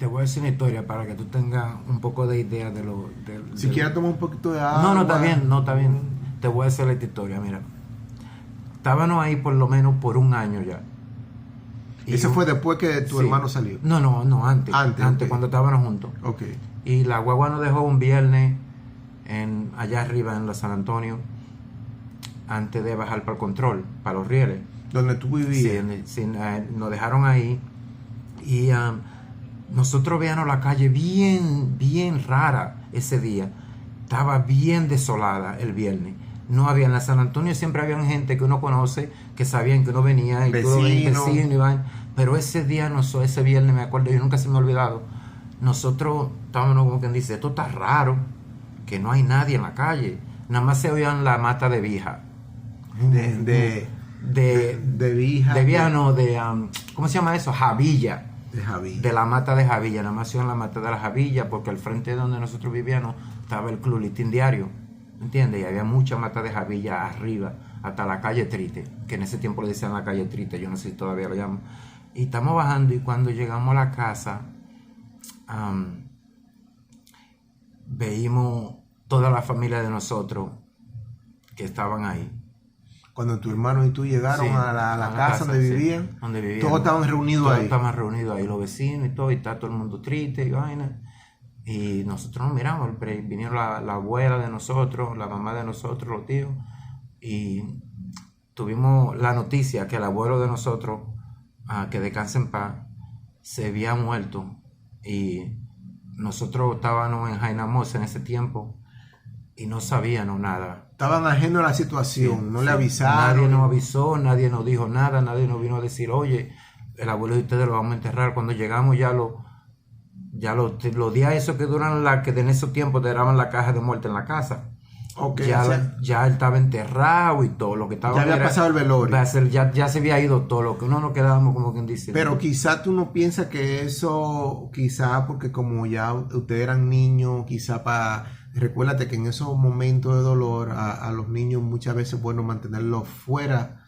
Te voy a decir una historia para que tú tengas un poco de idea de lo... Si quieres tomar un poquito de agua. No, no, está bien, no, está bien. Te voy a hacer esta historia, mira. Estábamos ahí por lo menos por un año ya. Y Ese fue después que tu sí. hermano salió. No, antes. Antes, okay. cuando estábamos juntos. Ok. Y la guagua nos dejó un viernes allá arriba en la San Antonio, antes de bajar para el control, para los rieles. Donde tú vivías. Sí, nos dejaron ahí. Y nosotros veíamos la calle bien rara ese día. Estaba bien desolada el viernes. No había, en la San Antonio siempre había gente que uno conoce, que sabían que uno venía, y vecino, pero ese día, ese viernes, me acuerdo, yo nunca se me ha olvidado, nosotros estábamos como quien dice, esto está raro, que no hay nadie en la calle, nada más se oían la mata de vija. De vija. De vija, no, ¿cómo se llama eso? Javilla. De Javilla. De la mata de Javilla, nada más se oían la mata de la Javilla, porque al frente de donde nosotros vivíamos estaba el Club Listín Diario, ¿entiendes? Y había mucha mata de Javilla arriba, hasta la calle Triste, que en ese tiempo le decían la calle Triste, yo no sé si todavía lo llaman. Y estamos bajando y cuando llegamos a la casa, veíamos toda la familia de nosotros que estaban ahí. Cuando tu hermano y tú llegaron a la casa donde vivían, todos estaban reunidos ahí. Todos estaban reunidos ahí, los vecinos y todo, y está todo el mundo triste y vaina. Y nosotros nos miramos, vinieron la abuela de nosotros, la mamá de nosotros, los tíos, y tuvimos la noticia que el abuelo de nosotros, que descanse en paz, se había muerto. Y nosotros estábamos en Jainamosa en ese tiempo y no sabíamos nada. Estaban ajenos a la situación, Sí, no le avisaron. Nadie nos avisó, nadie nos dijo nada, nadie nos vino a decir, oye, el abuelo de ustedes lo vamos a enterrar. Cuando llegamos los días esos que duran, que en esos tiempos te daban la caja de muerte en la casa. Okay, ya él estaba enterrado y todo lo que estaba. Ya había pasado el velorio. Ya se había ido todo lo que uno nos quedábamos como quien dice. Pero quizá tú no piensas que eso, quizá porque como ya ustedes eran niños, recuérdate que en esos momentos de dolor a los niños muchas veces es bueno mantenerlos fuera,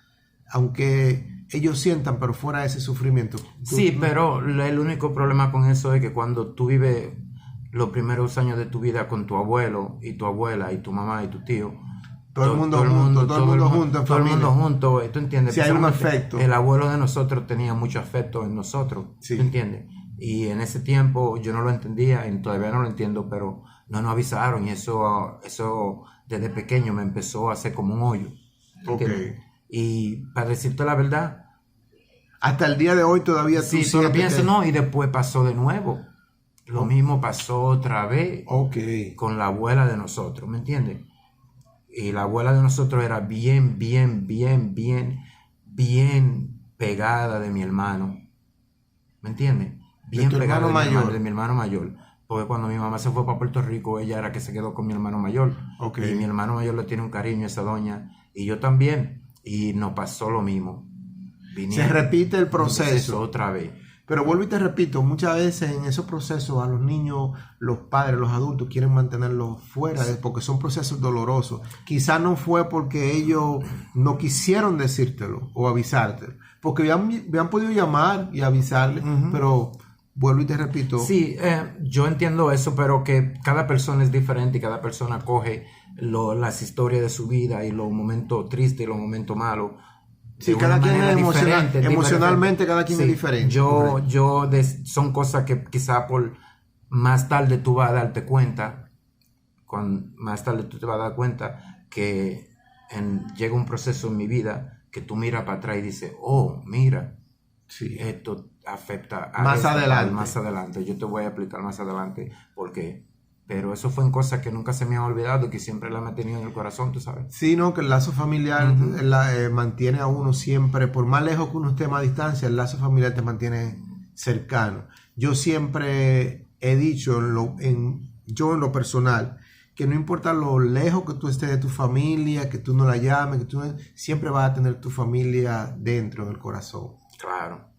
aunque ellos sientan, pero fuera de ese sufrimiento. Sí, pero el único problema con eso es que cuando tú vives los primeros años de tu vida con tu abuelo y tu abuela y tu mamá y tu tío, todo el mundo junto, ¿tú entiendes? Si hay un afecto. El abuelo de nosotros tenía mucho afecto en nosotros, sí. ¿Tú entiendes? Y en ese tiempo yo no lo entendía y todavía no lo entiendo, pero no nos avisaron y eso desde pequeño me empezó a hacer como un hoyo. Okay. Y para decirte la verdad, hasta el día de hoy todavía tú sí, lo piensas, no, y después pasó de nuevo. Lo mismo pasó otra vez con la abuela de nosotros, ¿me entiendes? Y la abuela de nosotros era bien pegada de mi hermano, ¿me entiendes? Bien pegada de mi hermano mayor. Porque cuando mi mamá se fue para Puerto Rico, ella era que se quedó con mi hermano mayor. Y mi hermano mayor le tiene un cariño a esa doña, y yo también. Y nos pasó lo mismo. Se repite el proceso otra vez. Pero vuelvo y te repito, muchas veces en esos procesos a los niños, los padres, los adultos quieren mantenerlos fuera porque son procesos dolorosos. Quizás no fue porque ellos no quisieron decírtelo o avisártelo, porque habían podido llamar y avisarle, pero vuelvo y te repito. Sí, yo entiendo eso, pero que cada persona es diferente y cada persona coge las historias de su vida y los momentos tristes y los momentos malos. Sí, cada quien es emocionalmente, cada quien es diferente. Son cosas que quizá por más tarde tú vas a darte cuenta, más tarde tú te vas a dar cuenta que llega un proceso en mi vida que tú miras para atrás y dices, oh, mira, esto afecta a más adelante. Yo te voy a explicar más adelante por qué. Pero eso fue en cosas que nunca se me han olvidado y que siempre la he mantenido en el corazón, tú sabes. Sí, no, que el lazo familiar mantiene a uno siempre, por más lejos que uno esté más a distancia, el lazo familiar te mantiene cercano. Yo siempre he dicho, en lo personal, que no importa lo lejos que tú estés de tu familia, que tú no la llames, siempre vas a tener tu familia dentro del corazón. Claro.